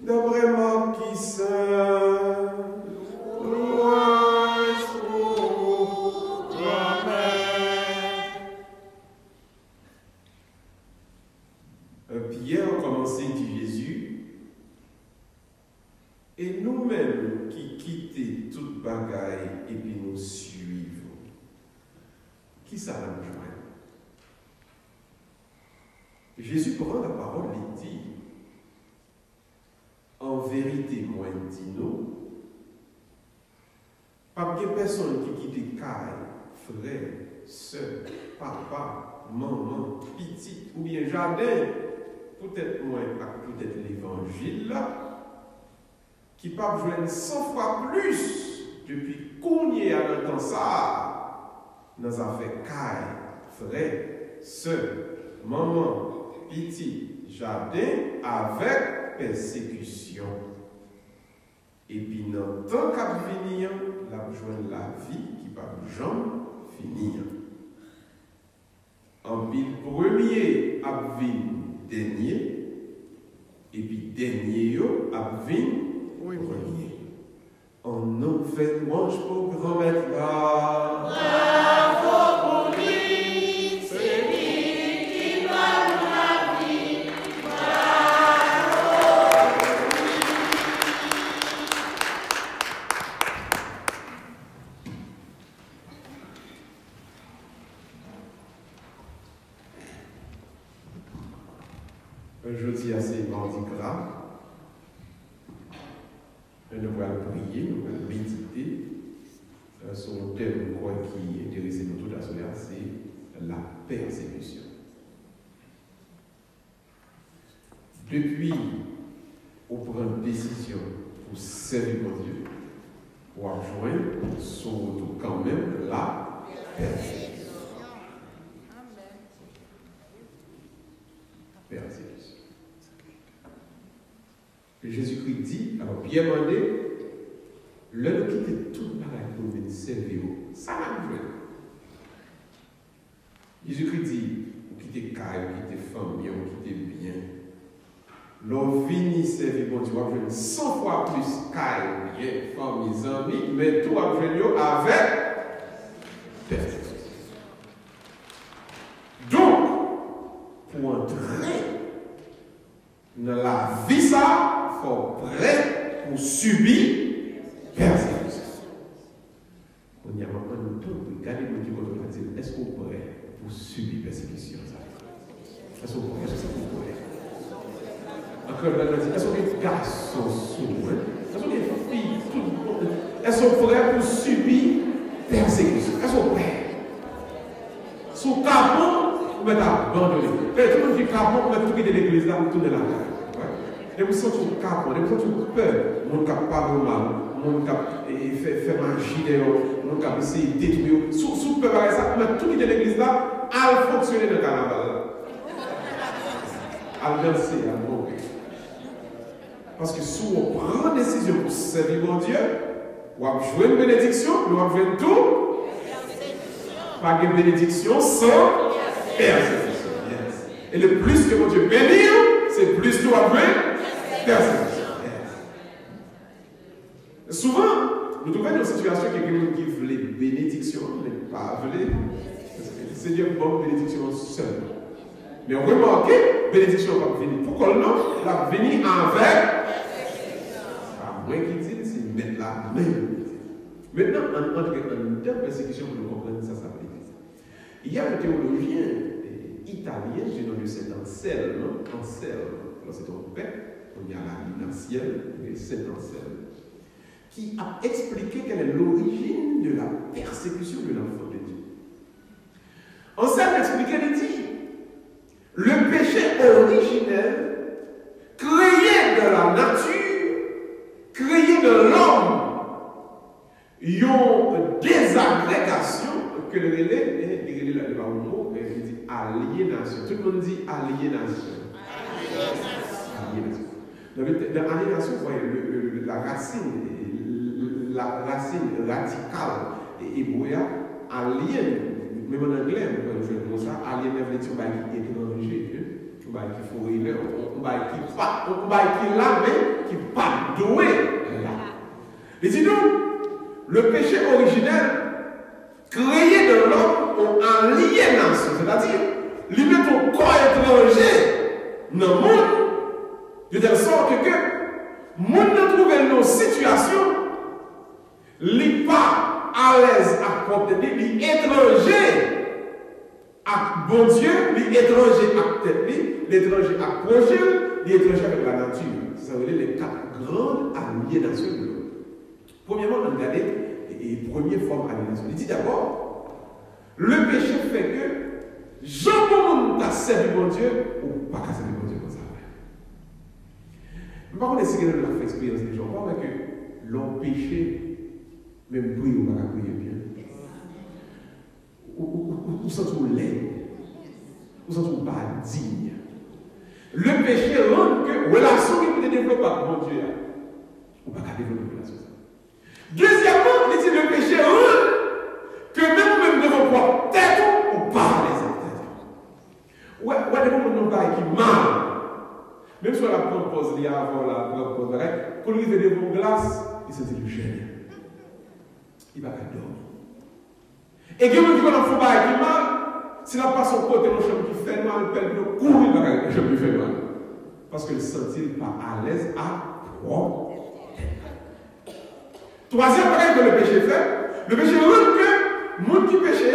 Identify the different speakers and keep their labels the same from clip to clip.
Speaker 1: D'après Marquis Saint, louange pour toi-même. Pierre a commencé dit Jésus, et nous-mêmes qui quittons toute bagaille et puis nous suivons, qui ça nous joint? Jésus prend la parole et dit, en vérité, moi, dis nous, pas de personne qui quitte caille, frère, soeur, papa, maman, petite ou bien jardin, peut-être moins, peut-être l'évangile là, qui pas jouer 100 fois plus depuis qu'on y est à l'entendre ça, nous avons fait caille, frère, soeur, maman, petit, jardin, avec persécution. Et puis, dans tant qu'à venir, la joindre la vie qui va jamais finir. En pile premier, à venir dernier, et puis dernier, à venir premier. En nom fait louange pour grand-maître là.
Speaker 2: Bravo pour lui, c'est lui qui donne la vie.
Speaker 1: Jeudi, c'est mardi gras. Nous allons prier, nous allons méditer sur un thème qui intéresse nous tous à ce c'est la persécution. Depuis, on prend une décision pour servir mon Dieu, pour rejoindre son retour quand même la persécution. Persécution. Et Jésus-Christ dit, alors bien demandé, l'homme qui était tout pareil pour venir servir, ça m'a joué. Jésus-Christ dit, vous quittez caille, vous quittez famille, vous quittez bien. L'homme vini servir, bon Dieu, vous avez 100 fois plus caille, bien, famille, amis, mais tout va venir avec persécution. Donc, pour entrer dans la vie, ça, il faut prêt pour subir persécution. On y a maintenant un temps pour regarder le Dieu qu'on va dire, est-ce qu'on est prêt pour subir persécution? Est-ce qu'on est prêt? Est-ce qu'on est prêt? Encore est-ce qu'on est garçon sourd? Est-ce qu'on est fille? Est-ce qu'on est prêt pour subir persécution? Est-ce qu'on est prêt? Sous capon, on va abandonner. Tout le monde dit capon, on va tout quitter l'église là, on tourne la terre. Et vous sentez un cap, vous sentez peur, mon cap pas mal, mon cap fait magie d'ailleurs, mon cap essayer de détruire. Sous peur avec ça, mais tout quitter l'église là, à fonctionner dans le carnaval. À danser, à mourir. Parce que si on prend décision pour servir mon Dieu, on va jouer une bénédiction, on va jouer tout. Pas de bénédiction sans persécution. Yes. Et le plus que mon Dieu bénit, c'est plus que tu vas jouer persécution. Yes. Souvent, nous trouvons dans une situation que quelqu'un qui veut les bénédictions, mais pas veut le Seigneur bonne bénédiction seul. Mais on remarque, bénédiction va venir. Pourquoi non? Elle va venir avec. À moins qu'il dise, c'est mettre la main. Maintenant, on entre dans une persécution pour nous comprendre ça s'applique. Il y a un théologien italien du nom de Saint Anselme, c'est un père, il y a la ligne ancienne, Saint Anselme, qui a expliqué quelle est l'origine de la persécution de l'enfant de Dieu. Anselme expliquait, il dit, le péché originel, créé de la nature, créé de l'homme, il y a une désagrégation que le relais, il dit aliénation. Tout le monde dit aliénation. Dans aliénation, vous voyez la racine radicale hébreu, alien, même en anglais, quand je fais ça, alien veut dire étranger. On va qui faut river, on va qui là, mais qui pas doué. Et dis donc, le péché originel créé dans l'homme en aliénation, c'est-à-dire, lui met ton corps étranger dans le monde, de telle sorte que le monde ne trouve une situation, il n'est pas à l'aise à propre de lui, il est étranger à bon Dieu, il est étranger à tête, l'étranger à projet, il est étranger avec la nature. Ça veut dire les quatre grandes aliénations de l'homme. Premièrement, on regarde les premières formes d'aliénation. Il dit d'abord, le péché fait que Jean-Paul t'a servi bon Dieu ou pas qu'à servir bon Dieu comme ça. Mais par contre, c'est que nous avons fait expérience des gens. On voit que l'homme péché, même prier ou pas prier bien. Ou sent-on laid, ou sent-on pas digne. Le péché rend que relation qui peut développer avec mon Dieu, ou pas qu'à développer une relation. Deuxièmement, il dit le péché rend que même devant pouvoir tête ou pas les autres. Ouais, des gens qui mal. Même si on la propose avant la propose, pour lui donner devant glace, il se dit le gêne. Il va pas dormir. Et quelqu'un qui va dans le fond qui mal, si la passe au côté, mon chambre qui fait mal, il peut courir dans le chambre qui fait mal. Parce que le sentit pas à l'aise à propre. Troisième bagage que le péché fait, le péché rend que le monde qui péché,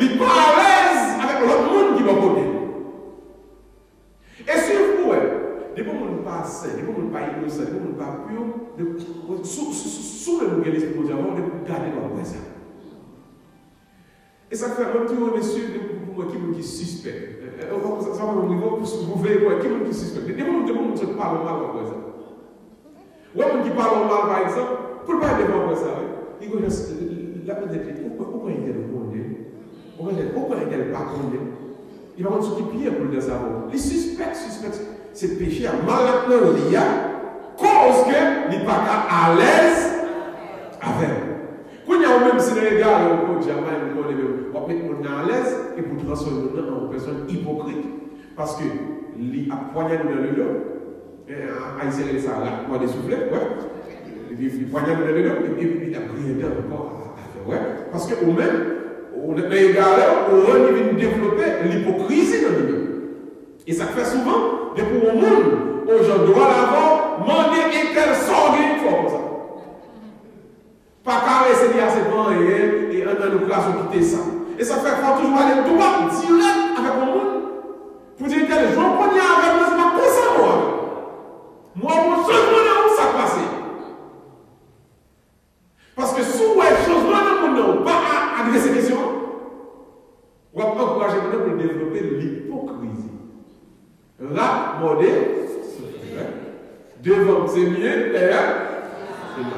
Speaker 1: il n'est pas à l'aise avec l'autre monde qui va côté. Et si vous pouvez, des gens ne pas sains, des gens ne pas innocents, des gens ne pas purs, sous le monde qui est l'esprit de Dieu, on va garder leur présence. Et ça fait un petit peu, messieurs, pour moi, qui est suspect. Ça va au niveau pour vous voyez quoi, qui est suspect. Des gens qui parlent mal en présent. Ou un qui parle mal, par exemple, pour ne pas être devant ça, il faut juste la peut-être, pourquoi il est le condamné? Pourquoi il est le pas condamné? Il va rendre ce qui pire pour le dire ça. Les suspects, c'est péché à mal il y a cause que n'est pas à l'aise avec. Quand il y a même si les gars, on peut dire, on va mettre à l'aise et pour transformer en personne hypocrite. Parce que il a poignardé dans le dos, à insérer ça là, pour des soufflets, ouais. Il poignardé dans le dos et puis il a pris encore à faire, ouais. Parce que nous-mêmes, on est égaré, on vient développer l'hypocrisie dans le dos. Et ça fait souvent, depuis au monde, aux gens doivent l'avoir, demander et qu'elle sorte une fois comme ça. Pas caresser les assez bon et en nos classes on quitte ça. Et ça fait faut toujours aller droit, direct avec le monde. Pour dire que les gens qu'on y a avec moi, c'est pas comme ça moi. Moi, mon changement où ça passe. Parce que si vous avez changement dans le monde, pas à adresser ces questions, on va encourager les gens pour développer l'hypocrisie. Rap, modèle, devant c'est mieux, derrière, c'est mal.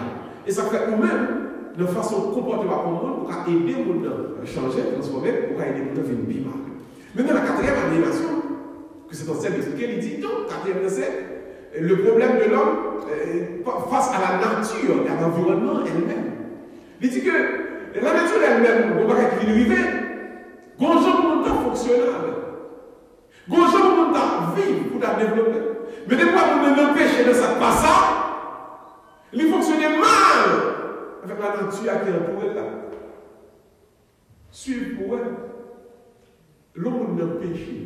Speaker 1: Et ça fait nous-mêmes, de façon comportement comme monde, pour aider les gens à changer, transformer, pour aider les gens à vivre bien. Maintenant, la quatrième aliénation, que c'est en celle de ce qu'il dit, donc, quatrième c'est le problème de l'homme face à la nature et à l'environnement elle-même. Il dit que la nature elle-même, on va équilibrer, bonjour pour nous fonctionnable, bonjour pour nous vivre, pour nous développer. Mais des fois, nous nous empêchons de ça, pas ça, il fonctionnait mal avec la nature qui entoure là. Suivre pour elle, l'homme n'a péché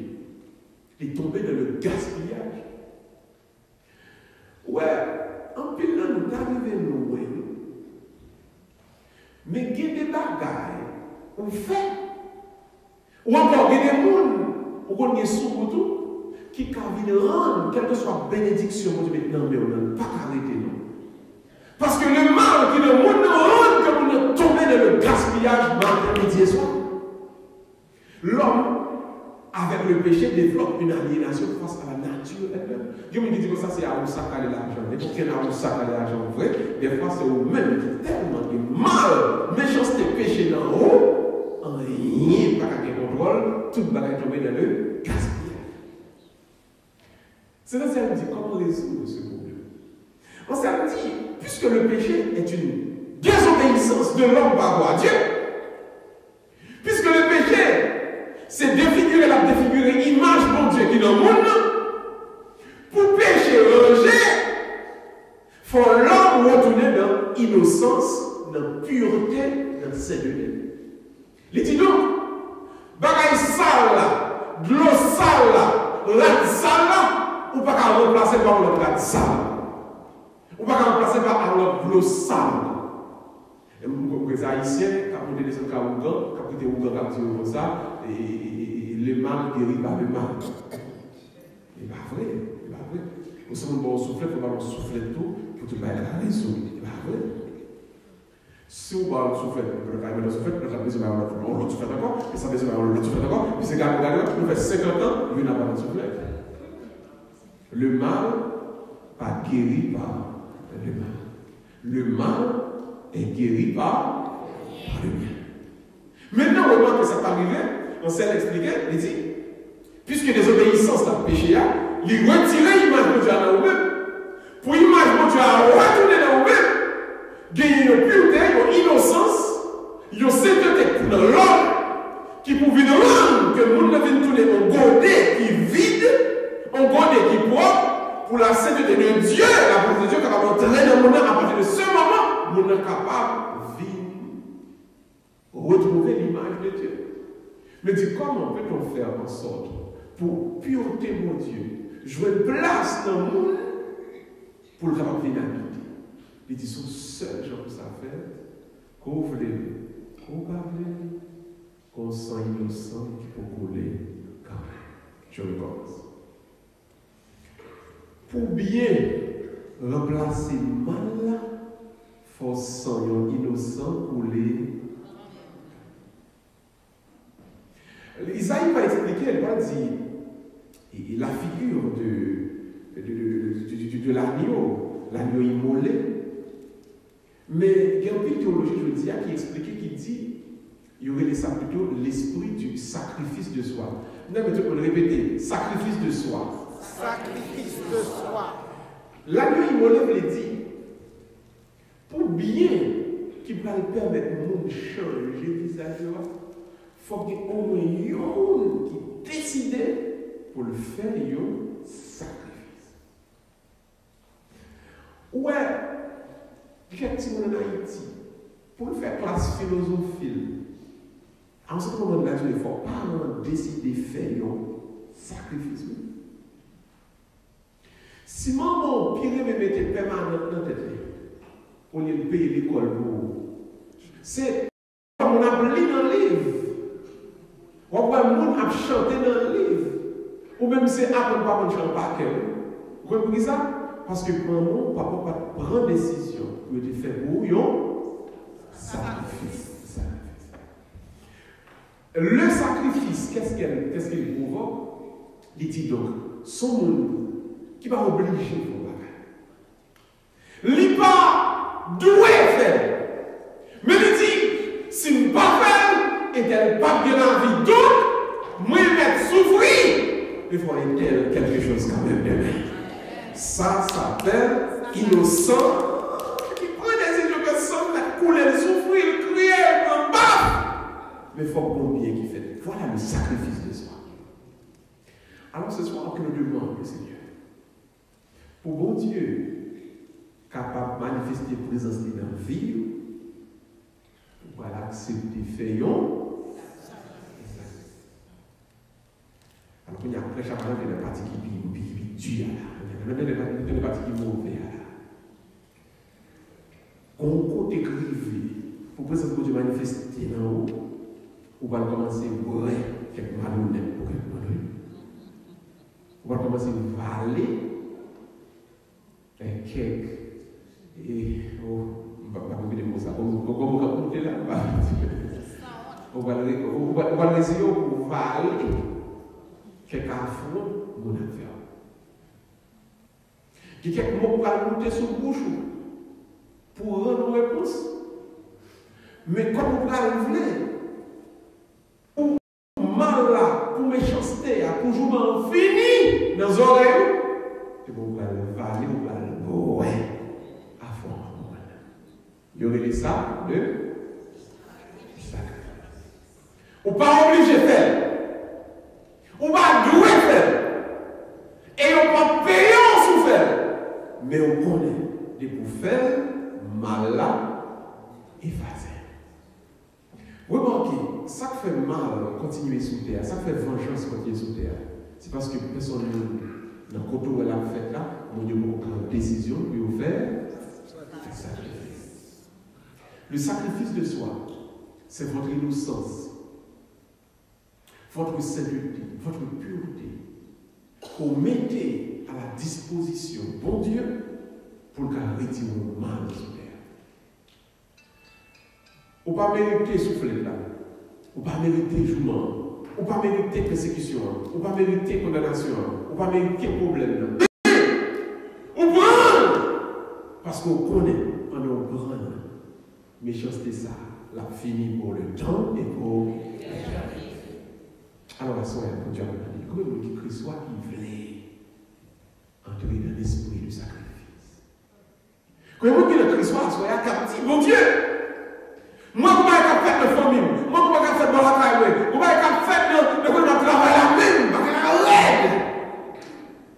Speaker 1: et tombé dans le gaspillage. Ouais, en pile là, nous arrivons loin. Mais il y a des bagailles, on fait. Ou encore, il y a des gens, on est sous tout, qui viennent rendre, quelle que soit bénédiction, maintenant, mais on n'a pas arrêté, non. Parce que le mal qui le monde rend que vous ne tombez dans le gaspillage matin, midi et soir. L'homme, avec le péché, développe une aliénation face à la nature elle-même. Dieu me dit que ça, c'est à vous saccaler l'argent. Et pour qu'il y ait à vous saccaler l'argent vrai, des fois, c'est vous-même qui tellement de mal, méchanceté, péché d'en haut, en rien, pas qu'à contrôle, tout le monde tomber dans le gaspillage. C'est là que ça me dit comment résoudre ce problème. On s'est dit, puisque le péché est une désobéissance de l'homme par rapport à Dieu, puisque le péché, c'est défigurer l'image de Dieu qui est dans le monde, faut l'homme retourner dans l'innocence, dans la pureté, dans le sainteté. Il dit donc, bagaille sale là, de l'eau sale là, rat sale là, ou pas qu'à remplacer par l'autre rat sale. Ou pas qu'à remplacer par l'autre de l'eau sale. Les Haïtiens, qui ont été des Ougan, qui ont été Ougan, qui ont dit ça, et le mal guérit par le mal. C'est pas vrai, c'est pas vrai. Nous sommes bon soufflet, il faut pas souffler tout pour te mettre la raison. C'est pas vrai. Si vous parlez de soufflet, vous allez mettre le soufflet, vous allez besoin de l'autre soufflet encore, et ça besoin de l'autre soufflet encore, puis c'est gars, nous fait 50 ans, il n'a pas de soufflet. Le mal, pas guéri par le mal. Le mal est guéri par le bien. Maintenant, au moment que ça t'est arrivé, on s'est expliqué, il dit, puisque désobéissance a péché, il retire l'image de Dieu dans vous-même. Pour l'image de Dieu à retourner dans vous-même, gagner une pureté, une innocence, une sainteté dans l'homme, qui pour vivre l'homme, que le monde ne vienne tourner un godet qui est vide, un godet qui est propre, pour la sainteté de Dieu, la volonté de Dieu capable d'entrer dans le monde à partir de ce moment, nous sommes capables de vivre, retrouver l'image de Dieu. Mais dit, comment peut-on faire en sorte pour pureté mon Dieu, jouer place dans le monde pour le capable de venir habiter? Il dit, son seul genre que ça fait, qu'on voulait, qu'on parle, qu'on sent innocent qui peut couler quand même. Je recommence. Pour bien remplacer mal, il faut sang innocent couler. Isaïe va expliquer, elle va dire la figure de l'agneau immolé. Mais il y a une théologie, je veux dire, qui explique, qui dit, il y aurait ça plutôt l'esprit du sacrifice de soi. Non, mais on répéter, sacrifice de soi.
Speaker 2: Sacrifice de soi.
Speaker 1: L'agneau immolé veut dire, pour bien qu'il va permettre de nous changer le visage, il faut qu'il y ait au moins un qui décide pour le faire un sacrifice. Ouais, effectivement en Haïti, pour le faire classe philosophie, à un certain moment de la journée, il ne faut pas décider de faire un sacrifice. Si maman, Pierre me mettait permanent dans la tête, on lui paye l'école pour. C'est comme on a lu dans le livre. On voit le monde a chanté dans le livre. Ou même c'est apprendre pas de chanter par cœur. Vous comprenez ça? Parce que maman, papa prend décision pour te faire bouillon, sacrifice. Le sacrifice, qu'est-ce qu'il provoque? Il dit donc, son monde qui va obliger pour faire. Il pas doué faire. Mais il dit, si je ne pas faire, et qu'elle pas bien la vie, donc, moi, je vais souffrir. Il faut être quelque chose quand même demain. Ça s'appelle innocent. Qui prend des décisions que ça, la couleur, souffrir, crier, en bas. Mais il faut combien qui fait. Voilà le sacrifice de soi. Alors ce soir, que nous demandons le Seigneur. Pour bon Dieu, capable de manifester présence dans la vie, pour accepter faisons. Alors il y a après chaque fois il y a des parties qui dure, il y a des parties qui sont mauvaises. On compte écrire pour présence de Dieu manifester dans haut, on va commencer à voir quelques malhonnêtes pour quelques malhonnêtes. On va commencer à valer quelques. Et on va pas oublier de ça. On va compter là. On va essayer pour valer quelques affronts mon affaire. Quelques mots pour monter sur le bouche pour rendre une réponse. Mais comme on va le pour mal là, pour méchanceté, pour jouer en fini dans les oreilles, et on va le valer, on va le boire à fond. Il y aurait ça de sacrifice. On n'est pas obligé de faire. On va douer faire. Et on va payer en souffert. Mais on connaît de pour faire mal là, effacer. Remarquez, ça qui fait mal continuer sous terre, ça qui fait vengeance continuer sous terre, c'est parce que personne dans le côté où elle a fait là, on a une décision pour faire un sacrifice. Le sacrifice de soi, c'est votre innocence, votre sainteté, votre pureté, qu'on mettez à la disposition, bon Dieu, pour le retirer le mal sur terre. On ne peut pas mériter souffler là, on ne peut pas mériter jugement, on ne peut pas mériter persécution, on ne peut pas mériter condamnation, on ne peut pas mériter problème. On prend parce qu'on connaît en nous prend méchanceté ça, la fini pour le temps et pour l'éternité. Alors la soirée, pour Dieu a dit, comment vous dites que soit il voulait entrer dans l'esprit du sacrifice. Comment vous dites que soit soyez captif, mon Dieu. Moi, je ne vais pas faire de famille. Moi, je ne vais pas faire de la caille. Je ne vais pas faire de travail la même. Parce que la raide.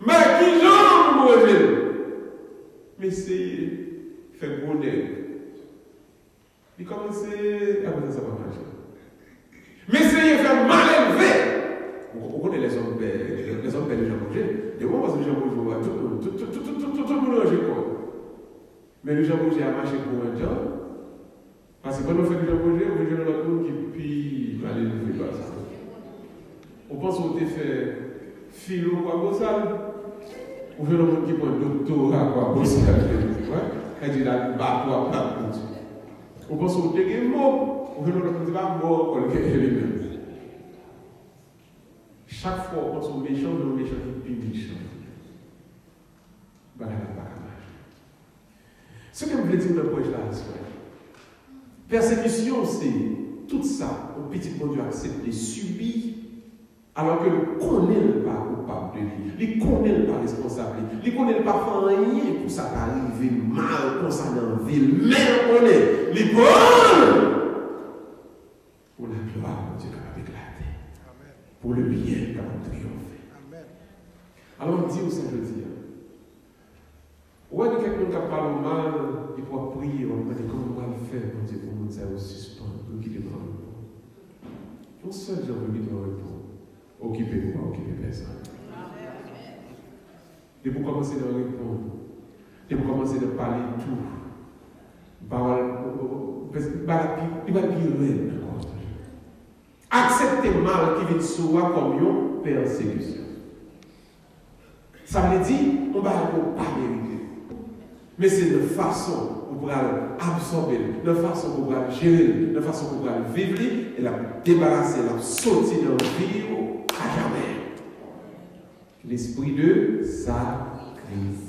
Speaker 1: Mais qui j'en veux? Mais c'est faire bonheur. Il commence à voir ça va marcher. Mais c'est faire mal élevé. On connaît les hommes belles, les hommes belles de Jean Bourget. Et moi, parce que Jean Bourget, tout le monde a quoi. Mais le Jean Bourget a marché pour un temps. Parce que quand on fait du Jean Bourget, on veut l'autre monde qui puis aller le faire ça. On pense qu'on t'a fait philo quoi Bossal. On veut l'autre monde qui prend un doctorat quoi Bossal. Elle dit là, bah toi, pas pour tout. On pense qu'on t'a fait mot. On veut l'autre monde qui va mort pour le faire lui-même. Chaque fois, on pense qu'on est méchant, on est méchant qui est méchant. Ce que je voulais dire dans le projet là, c'est persécution, c'est tout ça, au petit bon Dieu accepte de subir, alors que le connaît le pas coupable de lui, il connaît le pas responsable, il connaît le pas faire rien pour ça arriver mal comme ça dans la ville, mais on connaît, il bon pour la gloire de Dieu qui va éclater, pour le bien qui va triompher. Alors on dit au Saint-Jeudi, ouais, quelqu'un qui parle mal, il pourra prier, on va dire comment on va le faire pour Dieu, pour nous dire au suspens, pour quitter le repos. On seul j'ai envie de repos. Occupez-vous, pas occuper personne. Et pour commencer à répondre, et pour commencer à parler tout, il va dire accepter mal qui vient de soi comme une persécution. Ça veut dire, on va pas mériter. Mais c'est de façon pour absorber, de façon pour gérer, de façon pour vivre, et la débarrasser, la sortir dans le vie à jamais. L'esprit de sacrifice.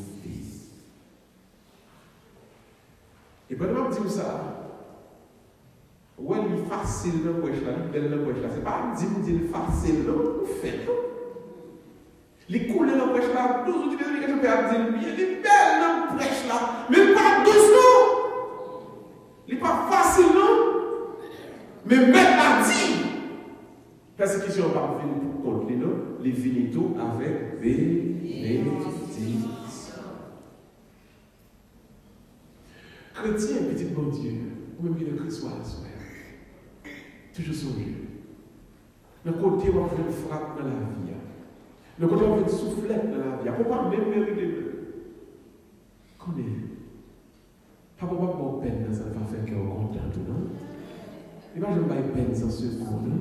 Speaker 1: Et pendant que je dis ça, ouais, il est facile de poche là, il est belle de poche là. C'est pas dire facile, non, vous faites. Les coulées dans la poche là, 12 ou 10 minutes, je peux dire, il est belle dans la poche là, mais pas douce non. Il n'est pas facile non. Mais maintenant dit, persécution par venir pour contre nous, les venir tout avec bénédiction. Chrétien, petit bon Dieu, ou même le Christ soit la soirée. Toujours son Dieu. Le côté où on fait une frappe dans la vie. Le côté où on fait une soufflette dans la vie. On ne peut pas même mériter. Connais. Pas pour avoir peine dans ça, va faire qu'on est content, non? Il va jamais avoir peine sans ce coup, non?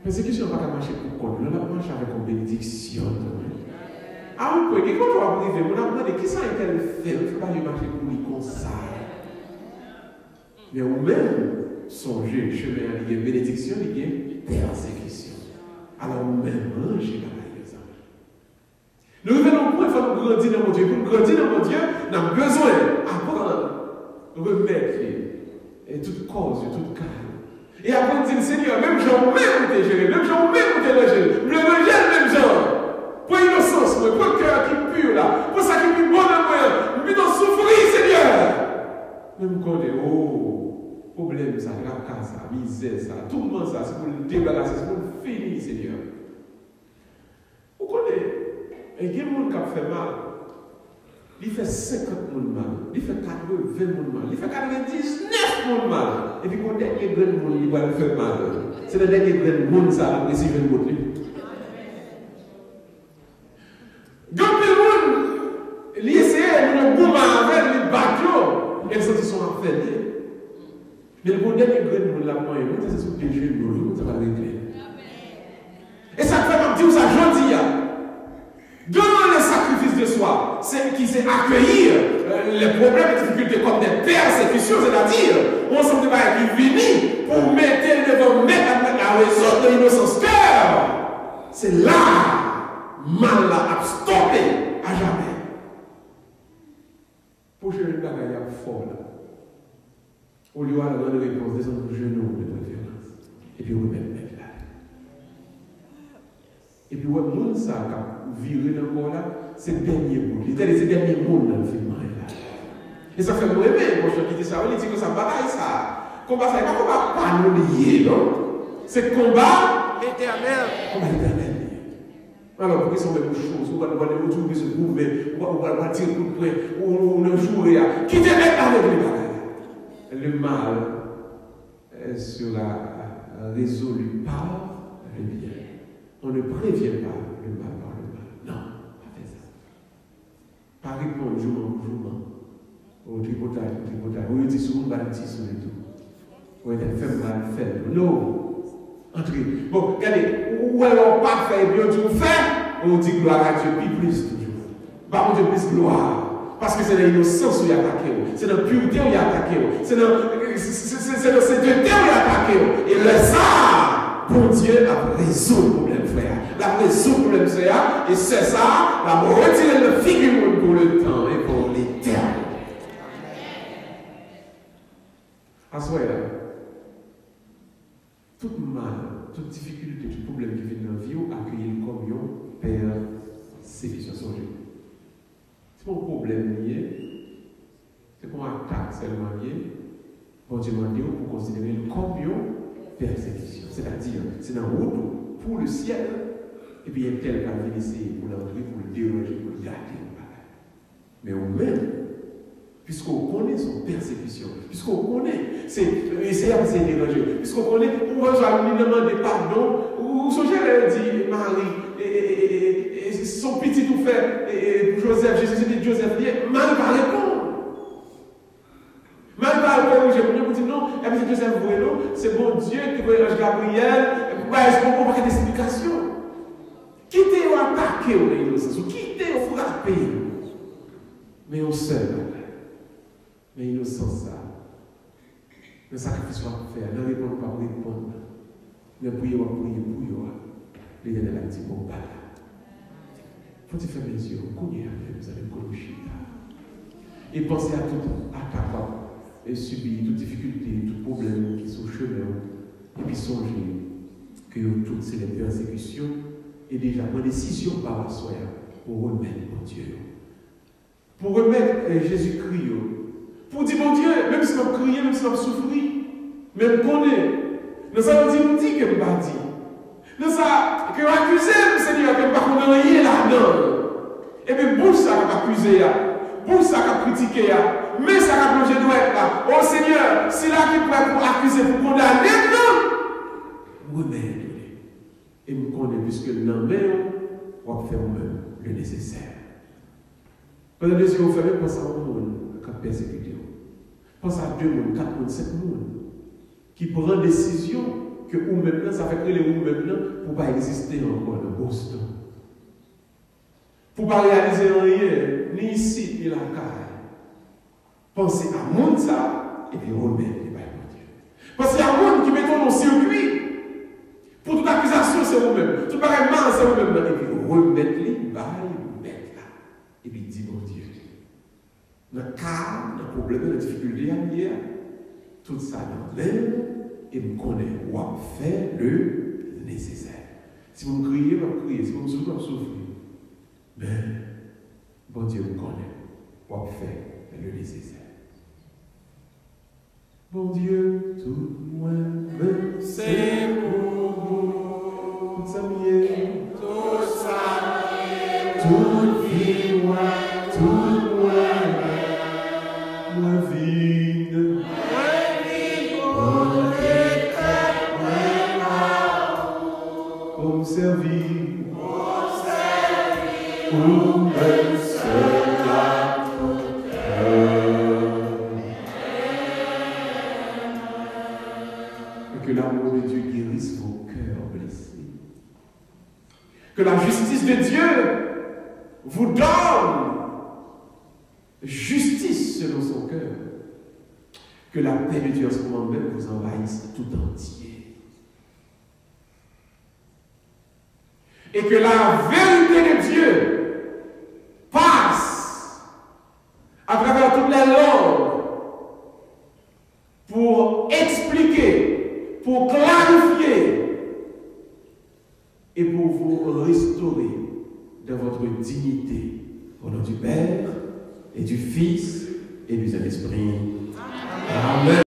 Speaker 1: Persécution n'a pas marcher pour compte, on a marché avec une bénédiction. Ah, oui, quand on va arriver, on a demandé qui ça a été fait, il ne faut pas marcher pour lui comme ça. Mais au même, songer, chemin, il y a bénédiction, il y a persécution. Alors, même, manger dans ça. Nous revenons au point, il faut nous grandir dans mon Dieu. Pour nous grandir dans mon Dieu, nous avons besoin d'apprendre, remettre et toute cause, toute calme. Et après, on dit, Seigneur, même gens, même où tu es géré, même gens, même où tu es logé, le rejet, même gens. Pour l'innocence, pour le cœur qui est pur là, pour ça qui est bon dans moi, mais dans souffrir, Seigneur. Même quand on est, oh, problème, ça, grave, ça, misère, ça, tout le monde, ça, c'est pour le débarrasser, c'est pour le finir, Seigneur. Vous connaissez, et il y a des gens qui ont fait mal. il fait 50 monde mal, il fait 80 monde mal, il fait 99 monde mal. Et puis, quand il y a des grands monde, il va le faire mal. C'est le dernier grand monde, ça, qui récit le monde. Quand le monde, il essaie de nous avec les bateaux, et ils sont en fait. Mais le dernier grand monde, là, c'est ce péché de nous, ça va régler. Et ça fait dire ça, je dis, dans le sacrifice de soi, c'est qui c'est accueillir les problèmes et les difficultés comme des persécutions, c'est-à-dire, on s'en débat qui finit pour mettre la raison de l'innocence cœur. C'est là, mal là, à stopper à jamais. Pour que le bagage est fort là. Au lieu de la réponse, descendre le genou de préférence. Et puis remettre là. Et puis, ouais, monde ça qui viré dans le corps là, c'est le dernier monde. Il était le dernier monde dans le film là. Et ça fait moi aimer, mon cher qui dit ça, il dit que ça bataille ça. Combat ça, il n'y a pas combat pas nous lié, non? C'est combat éternel. Combat éternel. Alors, pour qu'ils sont les mêmes choses, on va retrouver ce groupe, on va tirer le coup de poing, on le jouer. Qui te met avec les bagages? Le mal sera résolu par le bien. On ne prévient pas le mal par le mal. Non, pas fait ça. Pas répondre jour au tripotage, on dit souvent bâti sur le tout. On est fait mal, fait. Non. Entrez. Bon, regardez, ou alors pas faire bien tout fait, on dit gloire à Dieu, puis plus toujours. Par contre, plus gloire. Parce que c'est dans l'innocence où il y a attaqué, c'est dans la pureté où il y a attaqué, c'est dans cette où il y a attaqué. Et le ça, bon Dieu a résolu le problème, frère. La résolu le problème, frère. Et c'est ça, la retirer le figure pour le temps et pour l'éternité. À ce moment-là, tout mal, toute difficulté, tout problème qui vient dans la vie, accueillir comme un père, c'est qui sont changés. C'est pas un problème lié, c'est pas un attaque seulement lié. Bon Dieu m'a dit pour considérer le comme une persécution. C'est-à-dire, c'est dans route pour le ciel, et puis il y a tel qui vient essayer pour l'entrer, pour le déranger, pour le garder. Mais au même, puisqu'on connaît son persécution, puisqu'on connaît, c'est essayer de déranger, puisqu'on connaît, on va lui demander pardon, ou son gère dit, Marie, et son petit tout fait, et Joseph, Jésus dit Joseph, Marie va répondre. Marie va répondre, je me dis non, et puis Joseph, vous voyez, non, c'est bon Dieu qui veut l'ange Gabriel, est-ce qu'on va faire des explications? Quittez ou attaquer au innocence, ou quittez ou frapper. Mais on sait, mais innocence, ça. Le sacrifice va faire, ne répondre pas pour répondre. Ne priez pas pour prier. L'Éternel a dit, bon, bah là. Faut-il faire mes yeux, connaissez vous allez coucher là. Et pensez à tout attaque et subir toute difficulté, tout problème qui sont chemin. Et puis songez que toutes ces persécutions et déjà prendre décision par la soirée pour remettre mon Dieu. Pour remettre Jésus-Christ. Pour dire, mon Dieu, même si on crie, même si on souffrit, même qu'on est, nous allons dire, on dit que nous pas dit. Nous allons que accuser le Seigneur, que nous ne pouvons rien là-dedans. Et puis, bouche ça qui accuser, bouche ça qui critiquer, mais ça qui plongé doit être là. Oh Seigneur, c'est là qui pourrait pour accuser, pour condamner, non. Remettre. Et nous connaissons, puisque nous n'en on va faire même le nécessaire. Pendant les yeux fermés, pense à un monde qui a persécuté. Pense à 2 mondes, 4 mondes, 7 mondes, qui prend décision que ou maintenant, ça fait que les ou maintenant, pour ne pas exister encore dans Boston. Pour ne pas réaliser rien, ni ici, ni là, pensez à monde ça, et puis remettre les bails de Dieu. Pensez à monde qui met dans le circuit. Pour toute accusation, c'est vous-même. Tout pareil mal, c'est vous-même. Et puis remettre les bails, mettre là. Et puis dire, mon Dieu, le cas, le problème, la difficulté à dire, tout ça dans l'air, et vous connaissez, on va faire le nécessaire. Si vous me criez, vous me criez. Si vous me souffrez, vous me souffrez. Mais, bon Dieu vous connaît, on va faire le nécessaire. Bon Dieu, tout moi, c'est pour vous. Tout ça mieux, tout ça mieux, tout vie, tout moi. Pour me servir, pour me servir à ton cœur. Et que l'amour de Dieu guérisse vos cœurs blessés. Que la justice de Dieu vous donne justice selon son cœur. Que la paix de Dieu en ce moment même vous envahisse tout entier. Et que la vérité de Dieu passe à travers toutes les langues pour expliquer, pour clarifier et pour vous restaurer dans votre dignité. Au nom du Père et du Fils et du Saint-Esprit. Amen.